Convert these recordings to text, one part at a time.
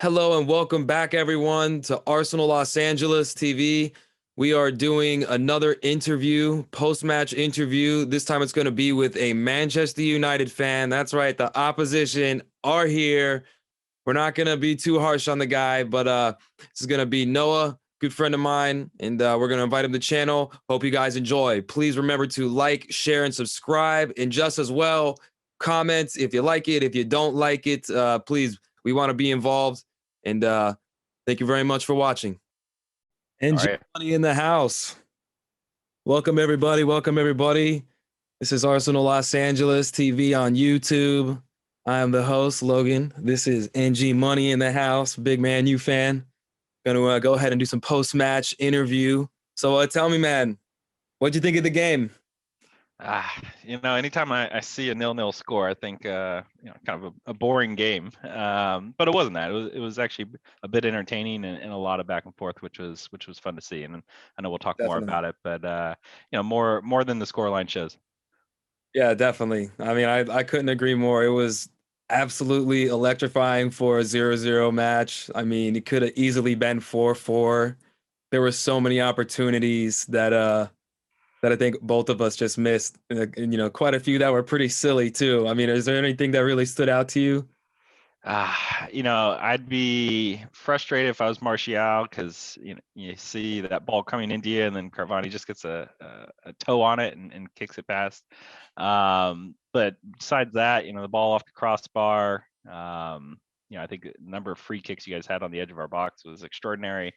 Hello and welcome back, everyone, to Arsenal Los Angeles TV. We are doing another interview, post-match interview. This time it's going to be with a Manchester United fan. That's right, the opposition are here. We're not going to be too harsh on the guy, but this is going to be Noah, good friend of mine, and we're going to invite him to the channel. Hope you guys enjoy. Please remember to like, share, and subscribe, and just as well, comments if you like it. If you don't like it, please, we want to be involved. And thank you very much for watching. And All right. Money in the house. Welcome, everybody. Welcome, everybody. This is Arsenal Los Angeles TV on YouTube. I am the host, Logan. This is NG Money in the house. Big Man U fan. Gonna go ahead and do some post-match interview. So tell me, man, what'd you think of the game? Anytime I see a 0-0 score, I think kind of a boring game. But it wasn't that. It was actually a bit entertaining and a lot of back and forth, which was fun to see. And I know we'll talk more about it, but more than the scoreline shows. Yeah, definitely. I mean, I couldn't agree more. It was absolutely electrifying for a 0-0 match. I mean, it could have easily been 4-4. There were so many opportunities that I think both of us just missed. And, quite a few that were pretty silly too. I mean, is there anything that really stood out to you? I'd be frustrated if I was Martial because you see that ball coming into you and then Cavani just gets a toe on it and kicks it past. But besides that, the ball off the crossbar. I think the number of free kicks you guys had on the edge of our box was extraordinary.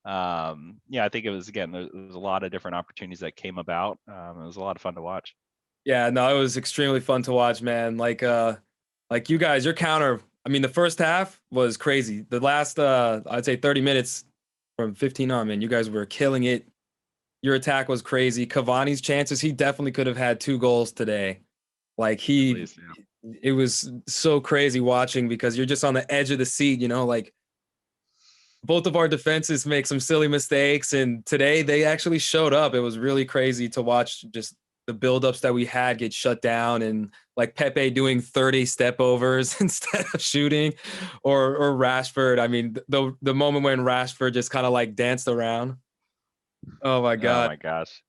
I think it was, again, there was a lot of different opportunities that came about. It was a lot of fun to watch. Yeah, no, it was extremely fun to watch, man. Like you guys, your counter. I mean, the first half was crazy. The last, I'd say 30 minutes from 15 on, man, you guys were killing it. Your attack was crazy. Cavani's chances, he definitely could have had 2 goals today. Like it was so crazy watching because you're just on the edge of the seat, like both of our defenses make some silly mistakes. And today they actually showed up. It was really crazy to watch just the buildups that we had get shut down, and like Pepe doing 30 step overs instead of shooting, or Rashford. I mean, the moment when Rashford just kind of like danced around. Oh my Oh God. my gosh.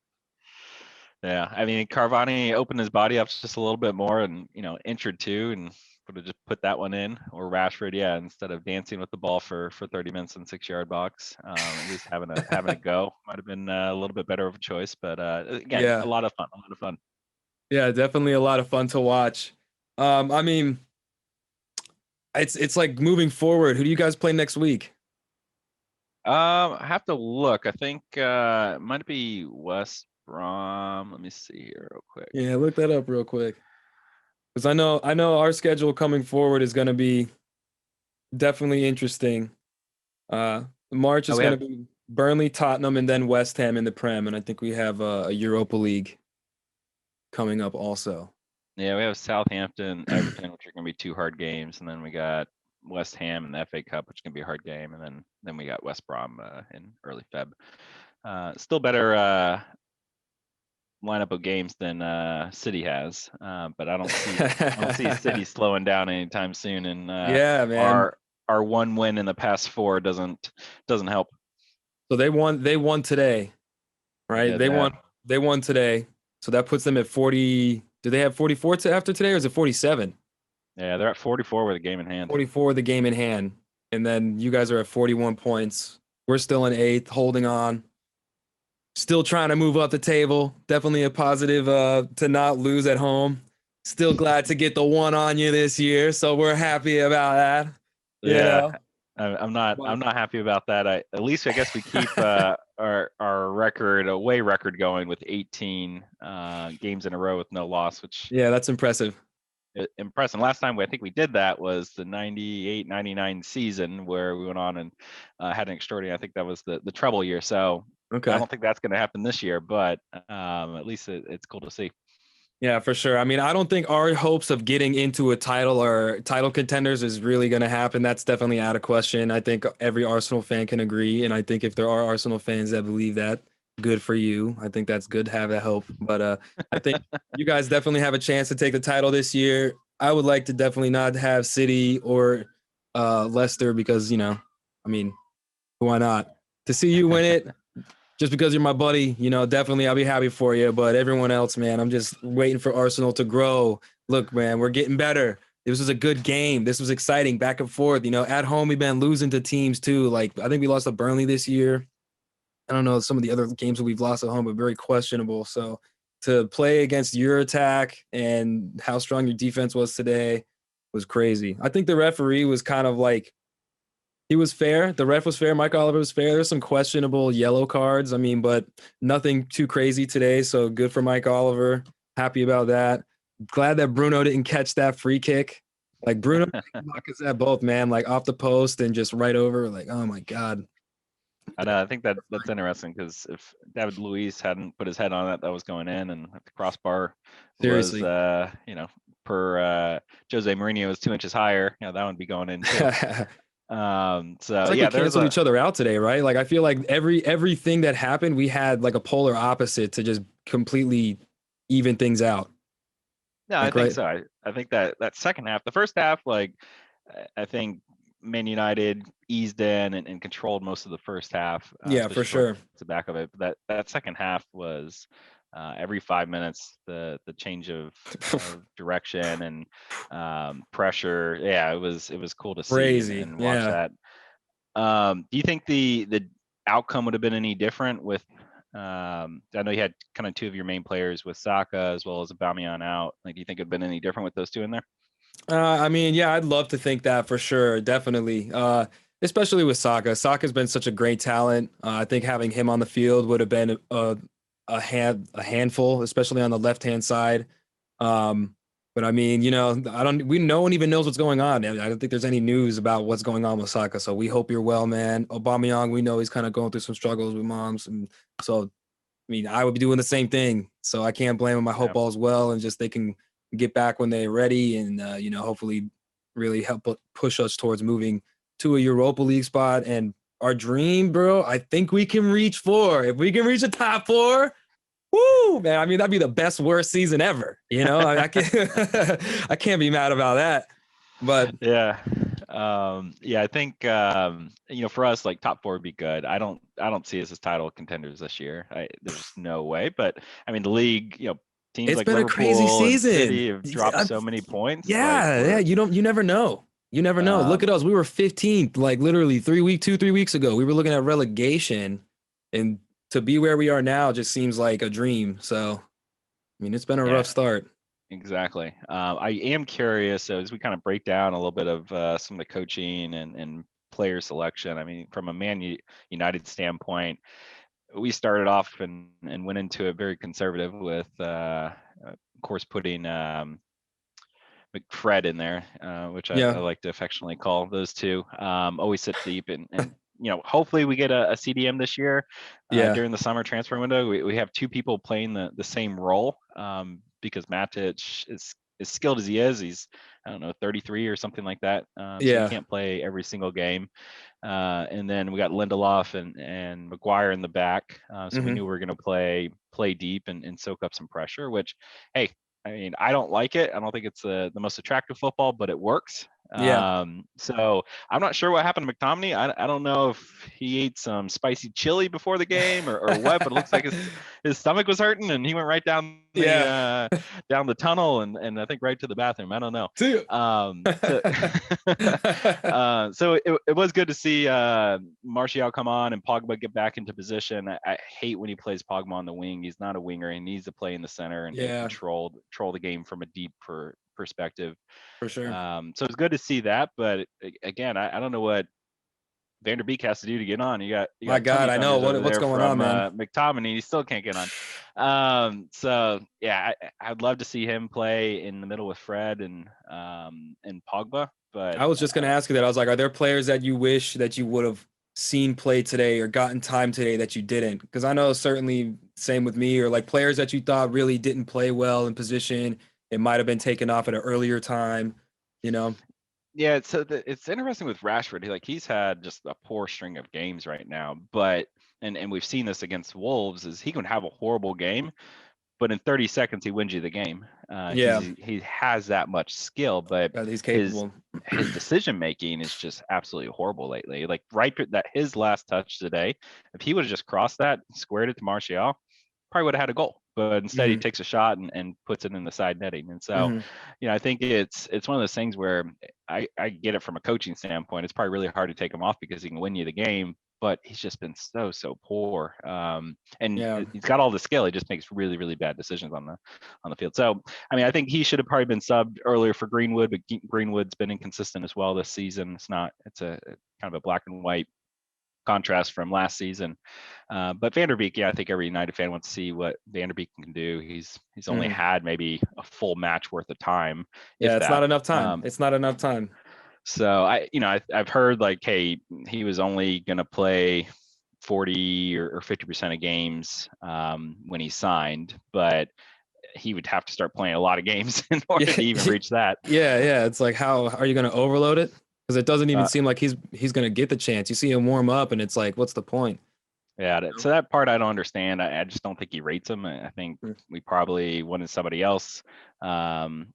Yeah, I mean, Carvani opened his body up just a little bit more and, inch or two, and would have just put that one in. Or Rashford, yeah, instead of dancing with the ball for 30 minutes in 6-yard box, at least having a go might have been a little bit better of a choice. But again, Yeah. a lot of fun. Yeah, definitely a lot of fun to watch. I mean, it's like moving forward. Who do you guys play next week? I have to look. I think it might be West Brom. Let me see here real quick. Yeah, look that up real quick. Because I know our schedule coming forward is going to be definitely interesting. March is going to be Burnley, Tottenham, and then West Ham in the Prem, and I think we have a Europa League coming up also. Yeah, we have Southampton, Everton, which are going to be 2 hard games, and then we got West Ham in the FA Cup, which can be a hard game, and then we got West Brom in early Feb. Still better lineup of games than City has, but I don't see City slowing down anytime soon. And yeah, man, our 1 win in the past 4 doesn't help. So they won today, right? They won today, so that puts them at 40. Do they have 44 after today, or is it 47? Yeah, they're at 44 with a game in hand. 44 with the game in hand, and then you guys are at 41 points. We're still in 8th, holding on. Still trying to move up the table. Definitely a positive to not lose at home. Still glad to get the 1 on you this year, so we're happy about that. Yeah, I'm not happy about that. At least I guess we keep our away record going with 18 games in a row with no loss, which that's impressive. Impressive. Last time I think we did that was the 98-99 season, where we went on and had an extraordinary, I think that was the treble year. So okay, I don't think that's going to happen this year, but at least it's cool to see. Yeah, for sure. I mean, I don't think our hopes of getting into a title or title contenders is really going to happen. That's definitely out of question. I think every Arsenal fan can agree. And I think if there are Arsenal fans that believe that, good for you. I think that's good to have that hope. But I think you guys definitely have a chance to take the title this year. I would like to definitely not have City or Leicester because, I mean, why not? To see you win it, just because you're my buddy, definitely I'll be happy for you. But everyone else, man, I'm just waiting for Arsenal to grow. Look, man, we're getting better. This was a good game. This was exciting, back and forth. At home we've been losing to teams too. Like I think we lost to Burnley this year. I don't know some of the other games that we've lost at home, but very questionable. So to play against your attack and how strong your defense was today was crazy. I think the referee was kind of like he was fair. The ref was fair. Mike Oliver was fair. There's some questionable yellow cards. I mean, but nothing too crazy today. So good for Mike Oliver. Happy about that. Glad that Bruno didn't catch that free kick. Like Bruno knock us at both, man. Like off the post and just right over. Like, oh my God. I know. I think that's interesting because if David Luiz hadn't put his head on it, that was going in, and if the crossbar was, Seriously. per Jose Mourinho was 2 inches higher, that would be going in too. So It's like yeah, we canceled each other out today, right? Like I feel like everything that happened, we had like a polar opposite to just completely even things out. No, I Like think right? so. I think that second half, the first half, like I think Man United eased in and controlled most of the first half, Yeah, for especially towards sure. the back of it. But that second half was every 5 minutes the change of direction and pressure. Yeah, it was cool to see Crazy. and watch Yeah. that. Do you think the outcome would have been any different with? I know you had kind of two of your main players with Saka as well as Aubameyang out. Like, do you think it'd been any different with those two in there? I mean, yeah, I'd love to think that for sure. Definitely. Especially with Saka. Saka's been such a great talent. I think having him on the field would have been a handful, especially on the left hand side. Um, but I mean, no one even knows what's going on. I don't think there's any news about what's going on with Saka. So we hope you're well, man. Aubameyang, we know he's kind of going through some struggles with moms, and so I mean, I would be doing the same thing. So I can't blame them. I Yeah. hope all's well and just they can get back when they're ready and hopefully really help push us towards moving to a Europa League spot. And our dream, bro, I think we can reach four. If we can reach the top four, woo, man. I mean, that'd be the best worst season ever. I can't I can't be mad about that. But Yeah. Yeah, I think for us, like top four would be good. I don't see us as title contenders this year. There's no way. But I mean, the league, teams it's like been a crazy Liverpool and season. City have dropped so many points. Like Yeah. we're You never know. You never know. Look at um us. We were 15th, like literally 3 weeks ago. We were looking at relegation, and to be where we are now just seems like a dream. So, I mean, it's been a rough yeah, start. exactly. I am curious, so as we kind of break down a little bit of some of the coaching and player selection. I mean, from a United standpoint, we started off and went into it very conservative with, of course, putting McFred in there, which I Yeah. like to affectionately call those two. Always sit deep and hopefully we get a CDM this year Yeah. during the summer transfer window. We have two people playing the same role because Matic is as skilled as he is. He's, I don't know, 33 or something like that. So he Yeah. can't play every single game. And then we got Lindelof and Maguire in the back. So we Hmm. knew we were going to play deep and soak up some pressure, which, hey, I mean, I don't like it. I don't think it's the most attractive football, but it works. Yeah. So I'm not sure what happened to McTominay. I don't know if he ate some spicy chili before the game or what, but it looks like his stomach was hurting and he went right Yeah. down the tunnel and I think right to the bathroom. I don't know. Two. So so it was good to see Martial come on and Pogba get back into position. I hate when he plays Pogba on the wing. He's not a winger. He needs to play in the center and Yeah, control the game from a deep perspective. for sure. So it's good to see that. But again, I don't know what Van der Beek has to do to get on. You My got God, tummy I know thunders over what's there going on, from man. McTominay. He still can't get on. So yeah, I'd love to see him play in the middle with Fred and Pogba. But I was just gonna ask you that. I was like, are there players that you wish that you would have seen play today or gotten time today that you didn't? Because I know certainly same with me, or like players that you thought really didn't play well in position. It might have been taken off at an earlier time, you know? yeah, so it's interesting with Rashford. He's had just a poor string of games right now, but and we've seen this against Wolves is he can have a horrible game, but in 30 seconds he wins you the game. Yeah, He has that much skill, but he's his capable. his decision making is just absolutely horrible lately. Like that his last touch today, if he would have just crossed that, squared it to Martial, probably would have had a goal. But instead, he Hmm. takes a shot and puts it in the side netting. And so, Hmm. I think it's one of those things where I get it from a coaching standpoint. It's probably really hard to take him off because he can win you the game, but he's just been so poor. And Yeah. he's got all the skill. He just makes really bad decisions on the field. So I mean, I think he should have probably been subbed earlier for Greenwood, but Greenwood's been inconsistent as well this season. It's a kind of a black and white contrast from last season. But Van der Beek, yeah, I think every United fan wants to see what Van der Beek can do. He's only Hmm. had maybe a full match worth of time, Yeah, if it's not that. enough time. It's not enough time. So I've heard like, hey, he was only going to play 40 or 50% of games when he signed, but he would have to start playing a lot of games in order Yeah, to even reach that. yeah. It's like, how are you going to overload it? Because it doesn't even Uh, seem like he's going to get the chance. You see him warm up, and it's like, what's the point? yeah, You so that part I don't understand. I just don't think he rates him. I think know? we probably wanted somebody else,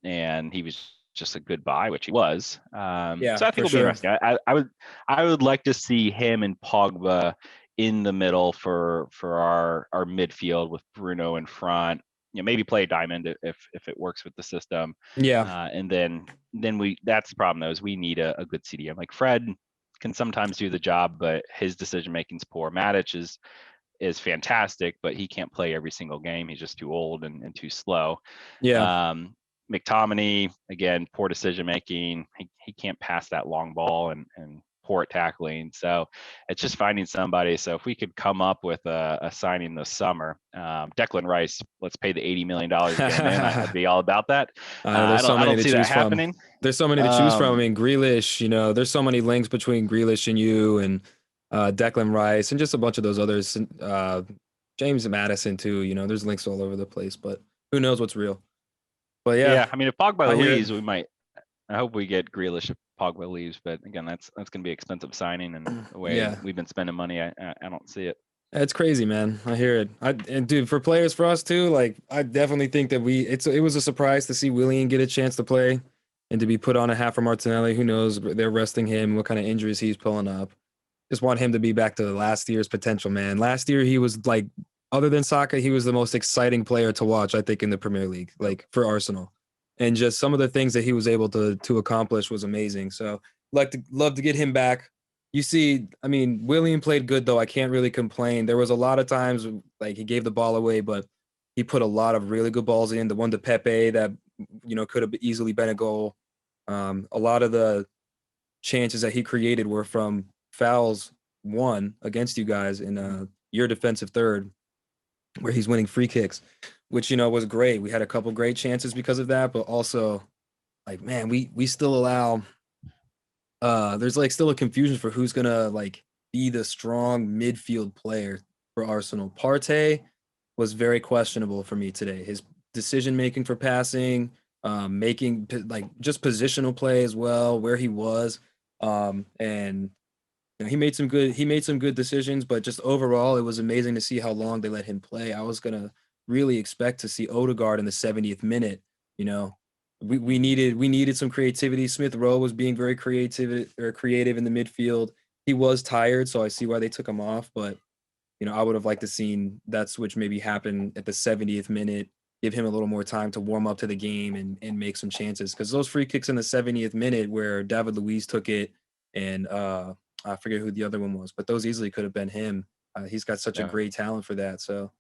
and he was just a good buy, which he was. Yeah, So I think for it'll be sure. interesting. I would like to see him and Pogba in the middle for our midfield with Bruno in front. Maybe play diamond if it works with the system, Yeah, and then that's the problem though, is we need a good CDM. Like Fred can sometimes do the job, but his decision making is poor. Matic is fantastic, but he can't play every single game. He's just too old and too slow. yeah, McTominay, again, poor decision making. He can't pass that long ball and poor at tackling. So it's just finding somebody. So if we could come up with a signing this summer, Declan Rice, let's pay the $80 million to get him in. I'd be all about that. there's so I many don't to see that choose from. happening. There's so many to choose from. I Um, mean, Grealish, there's so many links between Grealish and you and Declan Rice and just a bunch of those others. James Madison too. There's links all over the place, but who knows what's real? But yeah, yeah, I mean, if Pogba I hear it. leaves, we might. I hope we get Grealish if Pogba leaves, but again, that's going to be expensive signing, and the way Yeah, we've been spending money, I don't see it. it's crazy, man. I hear it. And dude, for players for us too, like I definitely think that it was a surprise to see Willian get a chance to play and to be put on a half for Martinelli. Who knows? They're resting him. What kind of injuries he's pulling up? Just want him to be back to last year's potential, man. Last year he was like, other than Saka, he was the most exciting player to watch, I think, in the Premier League, like for Arsenal. And just some of the things that he was able to accomplish was amazing. So love to get him back. You see, I mean, William played good though. I can't really complain. There was a lot of times like he gave the ball away, but he put a lot of really good balls in. The one to Pepe that could have easily been a goal. A lot of the chances that he created were from fouls won against you guys in your defensive third, where he's winning free kicks, which was great. We had a couple great chances because of that, but also like, man, we still allow there's like still a confusion for who's gonna like be the strong midfield player for Arsenal. Partey was very questionable for me today. His decision making for passing, making like just positional play as well, where he was, and he made some good decisions, but just overall, it was amazing to see how long they let him play. I was gonna really expect to see Odegaard in the 70th minute. You know, we needed some creativity. Smith Rowe was being very creative in the midfield. He was tired, so I see why they took him off. But I would have liked to seen that switch maybe happen at the 70th minute, give him a little more time to warm up to the game and make some chances. Because those free kicks in the 70th minute where David Luiz took it and I forget who the other one was, but those easily could have been him. He's got such a Yeah. great talent for that. So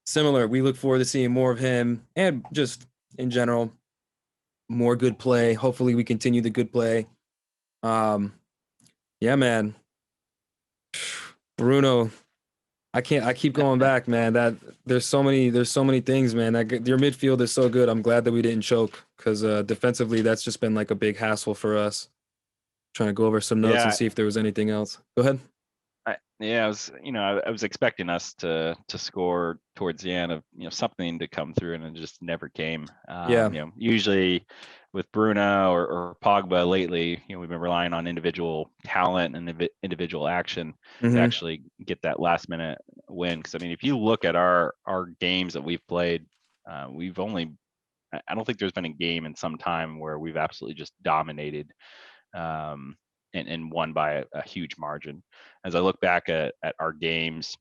similar, we look forward to seeing more of him and just in general, more good play. Hopefully we continue the good play. Um, yeah, man. Bruno, I keep going back, man. That there's so many things, man. Your midfield is so good. I'm glad that we didn't choke because defensively, that's just been like a big hassle for us. Trying to go over some notes and Yeah, see if there was anything else. Go ahead. I was, I was expecting us to score towards the end of, something to come through, and it just never came. Yeah. Usually with Bruno or Pogba lately, we've been relying on individual talent and individual action to Hmm. actually get that last minute win. Because I mean, if you look at our games that we've played, we've only I don't think there's been a game in some time where we've absolutely just dominated, um, and won by a huge margin. As I look back at our games,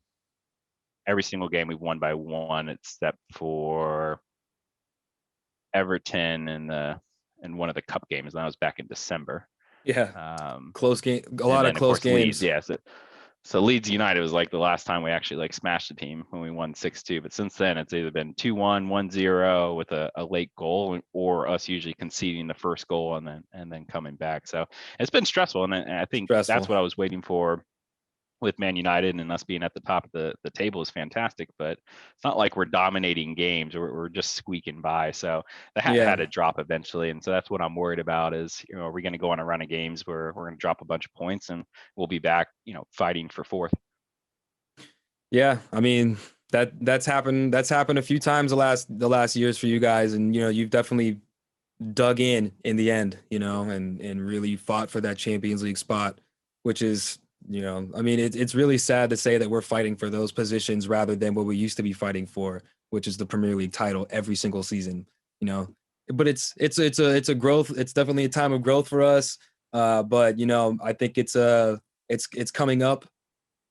every single game we've won by one, except for Everton and one of the cup games. And that was back in December. Yeah, Um, close game, a and lot of then of close course Leeds, games. yeah. So Leeds United was like the last time we actually like smashed the team when we won 6-2. But since then, it's either been 2-1, 1-0 with a late goal, or us usually conceding the first goal and then coming back. So it's been stressful, and I think that's Stressful. what I was waiting for with Man United, and us being at the top of the table is fantastic. But it's not like we're dominating games, or we're just squeaking by. So the hat Yeah. had to drop eventually, and so that's what I'm worried about. Is, are we going to go on a run of games where we're going to drop a bunch of points, and we'll be back, fighting for fourth. Yeah, I mean that's happened. That's happened a few times the last years for you guys, and you've definitely dug in the end, and really fought for that Champions League spot, which is, I mean, it's really sad to say that we're fighting for those positions rather than what we used to be fighting for, which is the Premier League title every single season, you know. But it's a growth. It's definitely a time of growth for us. But I think it's coming up.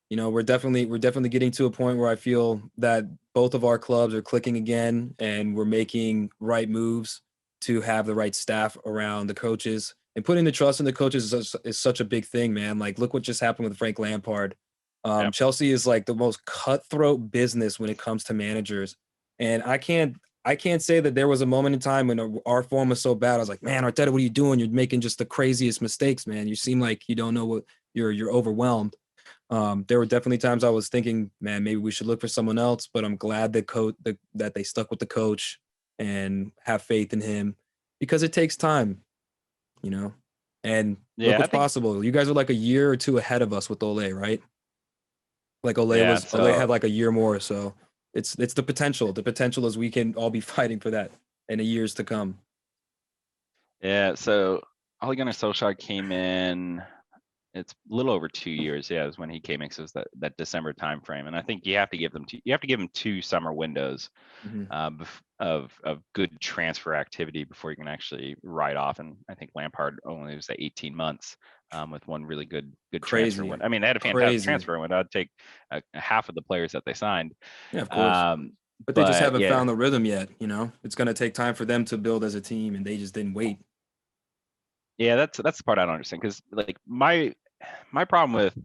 We're definitely getting to a point where I feel that both of our clubs are clicking again, and we're making right moves to have the right staff around the coaches, and putting the trust in the coaches is such a big thing, man. Like, look what just happened with Frank Lampard. Yeah. Chelsea is like the most cutthroat business when it comes to managers, and I can't say that there was a moment in time when our form was so bad. I was like, man, Arteta, what are you doing? You're making just the craziest mistakes, man. You seem like you don't know what you're overwhelmed. There were definitely times I was thinking, man, maybe we should look for someone else, but I'm glad that they stuck with the coach and have faith in him, because it takes time, you know. And look Yeah, I what's think. possible. You guys are like a year or two ahead of us with Ole, right? Like Yeah. Ole So had like a year more, so it's the potential. The potential is we can all be fighting for that in the years to come. yeah. So Ole Gunnar Solskjaer came in. It's a little over 2 years. Yeah, is when he came in. So it was that December timeframe, and I think you have to give them two summer windows, Mhm. of good transfer activity before you can actually write off. And I think Lampard only was at 18 months, with one really good transfer Crazy, window. I mean, they had a fantastic crazy. transfer window. I'd take half of the players that they signed. Yeah, of course. Um, But they just but haven't yeah, found the rhythm yet, It's gonna take time for them to build as a team, and they just didn't wait. yeah, that's the part I don't understand, because like my problem with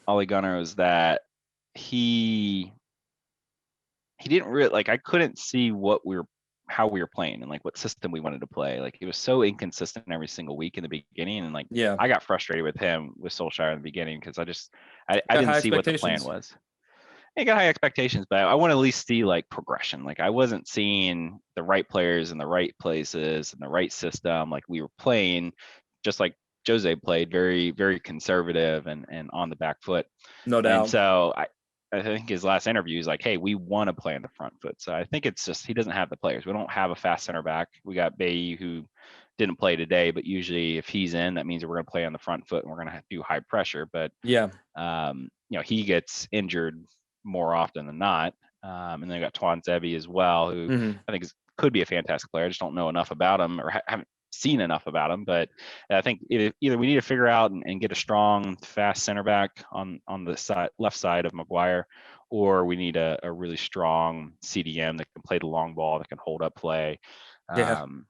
Ole Gunnar was that he he didn't really like, I couldn't see how we were playing, and like what system we wanted to play. Like, it was so inconsistent every single week in the beginning, and like Yeah. I got frustrated with him with Solskjaer in the beginning, because I Got didn't high see what the plan expectations. was. I got high expectations, but I want to at least see like progression. Like, I wasn't seeing the right players in the right places and the right system. Like, we were playing just like Jose played, very, very conservative and on the back foot. No And doubt. so I think his last interview is like, hey, we want to play on the front foot. So I think it's just he doesn't have the players. We don't have a fast center back. We got Bailly, who didn't play today, but usually if he's in, that means that we're going to play on the front foot and we're going to do high pressure. But Yeah. he gets injured more often than not. And then I got Tuan Zebi as well, who Mhm. I think could be a fantastic player. I just don't know enough about him, or haven't seen enough about him. But I think either we need to figure out and get a strong, fast center back on the left side of Maguire, or we need a really strong CDM that can play the long ball, that can hold up play. Yeah. Um,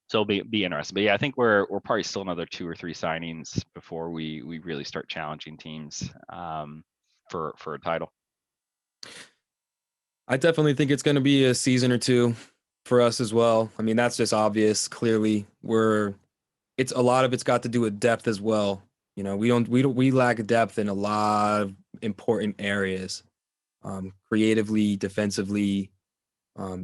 so it'll be interesting. But yeah, I think we're probably still another 2 or 3 signings before we really start challenging teams, for a title. I definitely think it's gonna be a season or two for us as well. I mean, that's just obvious. Clearly, it's a lot of it's got to do with depth as well. We lack depth in a lot of important areas. Creatively, defensively,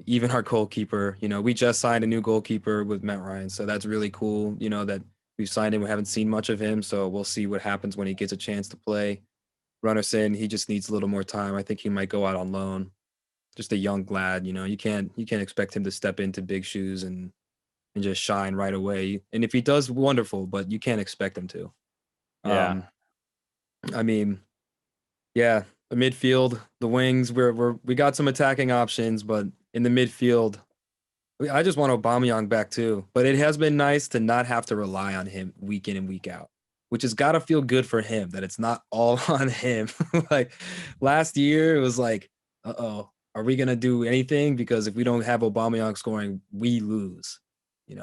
even our goalkeeper. We just signed a new goalkeeper with Matt Ryan, so that's really cool. That we've signed him. We haven't seen much of him, so we'll see what happens when he gets a chance to play. Runnerson, he just needs a little more time. I think he might go out on loan. Just a young lad, you can't expect him to step into big shoes and just shine right away. And if he does, wonderful, but you can't expect him to. Yeah. Um, I mean, yeah, the midfield, the wings. We got some attacking options, but in the midfield, I just want Aubameyang back too. But it has been nice to not have to rely on him week in and week out, which has got to feel good for him that it's not all on him. Like last year, it was like, uh-oh, are we gonna do anything? Because if we don't have Aubameyang scoring, we lose,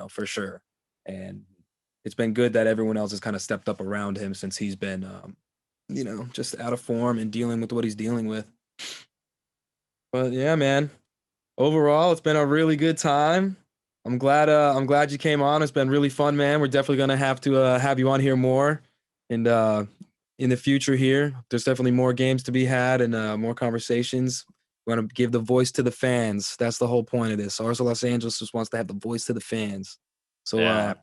for sure. And it's been good that everyone else has kind of stepped up around him since he's been, just out of form and dealing with what he's dealing with. But yeah, man. Overall, it's been a really good time. I'm glad you came on. It's been really fun, man. We're definitely gonna have to have you on here more, and in the future here, there's definitely more games to be had and more conversations. We want to give the voice to the fans. That's the whole point of this. Ours Los Angeles just wants to have the voice to the fans. So Yeah,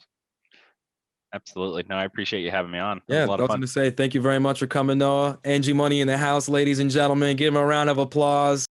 absolutely. No, I appreciate you having me on. It was yeah, a lot of nothing fun. to say. Thank you very much for coming, Noah. Angie Money in the house, ladies and gentlemen. Give him a round of applause.